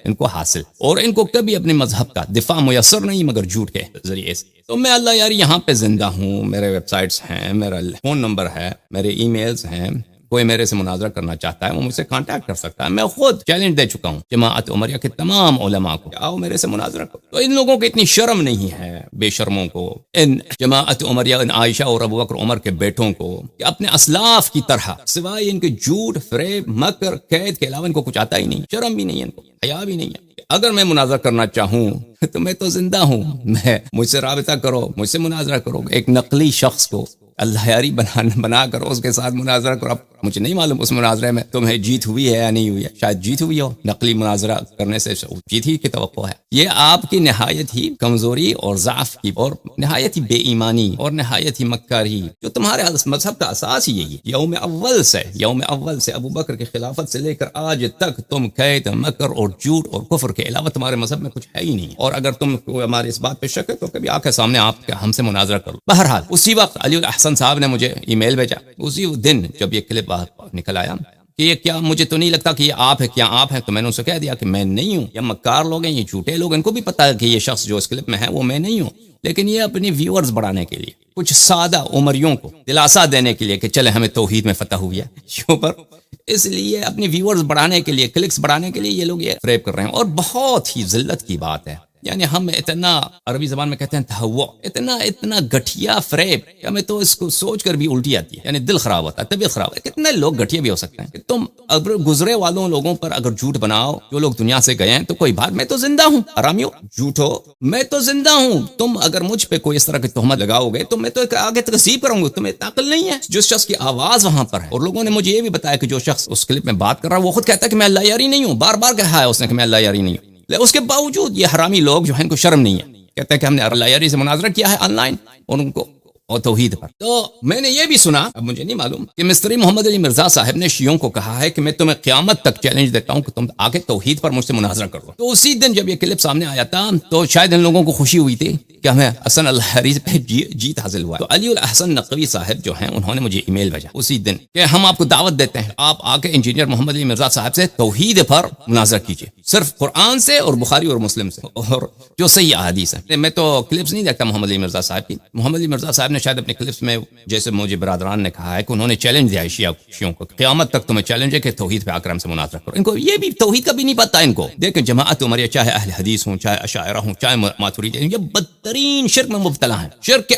ان کو حاصل، اور ان کو کبھی اپنے مذہب کا دفاع میسر نہیں مگر جھوٹ کے ذریعے سے۔ تو میں اللہ یاری یہاں پہ زندہ ہوں، میرے ویب سائٹس ہیں، میرا فون نمبر ہے، میرے ای میلز ہیں، کوئی میرے سے مناظرہ کرنا چاہتا ہے وہ مجھ سے کانٹیکٹ کر سکتا ہے۔ میں خود چیلنج دے چکا ہوں جماعت عمریہ کے تمام علماء کو کہ آؤ میرے سے مناظرہ کرو۔ تو ان لوگوں کو اتنی شرم نہیں ہے، بے شرموں کو، ان جماعت عمریہ، ان عائشہ اور ابو بکر عمر کے بیٹوں کو، کہ اپنے اسلاف کی طرح سوائے ان کے جھوٹ، فریب، مکر، قید کے علاوہ ان کو کچھ آتا ہی نہیں، شرم بھی نہیں ہے، ان کو حیا بھی نہیں ہے۔ اگر میں مناظرہ کرنا چاہوں تو میں تو زندہ ہوں، مجھ سے رابطہ کرو، مجھ سے مناظرہ کرو۔ ایک نقلی شخص کو اللہ یاری بنا کر اس کے ساتھ مناظرہ کرو۔ اب مجھے نہیں معلوم اس مناظرے میں تمہیں جیت ہوئی ہے یا نہیں ہوئی ہے، شاید جیت ہوئی ہو، نقلی مناظرہ کرنے سے جیت ہی کی توقع ہے۔ یہ آپ کی نہایت ہی کمزوری اور ضعف کی، اور نہایت ہی بے ایمانی اور نہایت ہی مکاری، جو تمہارے مذہب کا اساس ہی یہی ہے۔ یوم اول سے ابو بکر کی خلافت سے لے کر آج تک تم قید، مکر اور جھوٹ اور کفر کے علاوہ تمہارے مذہب میں کچھ ہے ہی نہیں، اور اگر تم کو ہمارے اس بات پہ شک ہے تو کبھی آ کے سامنے آپ ہم سے مناظرہ کرو۔ بہرحال اسی وقت علی الاحسن صاحب نے مجھے ای میل بھیجا، اسی دن جب یہ کلپ نکل آیا کہ یہ کیا، مجھے تو نہیں لگتا کہ یہ آپ ہے، کیا آپ ہیں؟ تو میں نے اسے کہہ دیا کہ میں نہیں ہوں، یہ مکار لوگ ہیں، یہ جھوٹے لوگ، ان کو بھی پتا ہے کہ یہ شخص جو اس کلپ میں ہے وہ میں نہیں ہوں، لیکن یہ اپنی ویورز بڑھانے کے لیے، کچھ سادہ عمریوں کو دلاسا دینے کے لیے کہ چلے ہمیں توحید میں فتح ہوئی ہے کیوں پر، اس لیے اپنی ویورز بڑھانے کے لیے، کلکس بڑھانے کے لیے یہ لوگ یہ فریب کر رہے ہیں، اور بہت ہی ذلت کی بات ہے۔ یعنی ہم اتنا، عربی زبان میں کہتے ہیں تہوع، اتنا گٹھیا فریب کہ ہمیں تو اس کو سوچ کر بھی الٹی آتی ہے، یعنی دل خراب ہوتا ہے، طبیعت خراب ہوتا ہے۔ کتنے لوگ گٹھیا بھی ہو سکتے ہیں کہ تم اگر گزرے والوں لوگوں پر اگر جھوٹ بناؤ، جو لوگ دنیا سے گئے ہیں، تو کوئی بات، میں تو زندہ ہوں، حرامیو، جھوٹو، میں تو زندہ ہوں۔ تم اگر مجھ پہ کوئی اس طرح کی تہمت لگاؤ گے تو میں تو آگے تکذیب کروں گا، تمہیں عقل نہیں ہے۔ جس شخص کی آواز وہاں پر ہے، اور لوگوں نے مجھے یہ بھی بتایا کہ جو شخص اس کلپ میں بات کر رہا ہے وہ خود کہتا ہے کہ میں اللہ یاری نہیں ہوں، بار بار کہا ہے اس نے کہ میں اللہ یاری نہیں ہوں، اس کے باوجود یہ حرامی لوگ جو ہیں ان کو شرم نہیں ہے، کہتے ہیں کہ ہم نے اللہ یاری سے مناظرہ کیا ہے آن لائن، اور ان کو اور توحید پر۔ تو میں نے یہ بھی سنا، اب مجھے نہیں معلوم، کہ مستری محمد علی مرزا صاحب نے شیعوں کو کہا ہے کہ میں تمہیں قیامت تک چیلنج دیتا ہوں کہ تم آگے توحید پر مجھ سے مناظرہ کرو۔ تو اسی دن جب یہ کلپ سامنے آیا تھا تو شاید ان لوگوں کو خوشی ہوئی تھی کہ ہمیں حسن اللہ یاری پہ جیت حاصل ہوا۔ تو علی الاحسن نقوی صاحب جو ہیں انہوں نے مجھے ای میل بھیجا اسی دن کہ ہم آپ کو دعوت دیتے ہیں، آپ آ کے انجینئر محمد علی مرزا صاحب سے توحید پر مناظرہ کیجیے، صرف قرآن سے اور بخاری اور مسلم سے، اور جو صحیح احادیث ہیں۔ میں تو کلپس نہیں دیکھتا محمد علی مرزا صاحب کی، محمد علی مرزا صاحب نے شاید اپنے کلپس میں، جیسے مجھے برادران نے کہا ہے کہ انہوں نے چیلنج دیا ہے شیعوں کو، قیامت تک تمہیں چیلنج ہے کہ توحید پہ اکرم سے مناظرہ کرو۔ ان کو یہ بھی توحید کا بھی نہیں پتا، ان کو دیکھیں جماعت عمریہ چاہے اہل حدیث ہوں، چاہے اشاعرہ ہوں، چاہے ماتریدی، یہ بدترین شرک میں مبتلا ہیں، شرک کے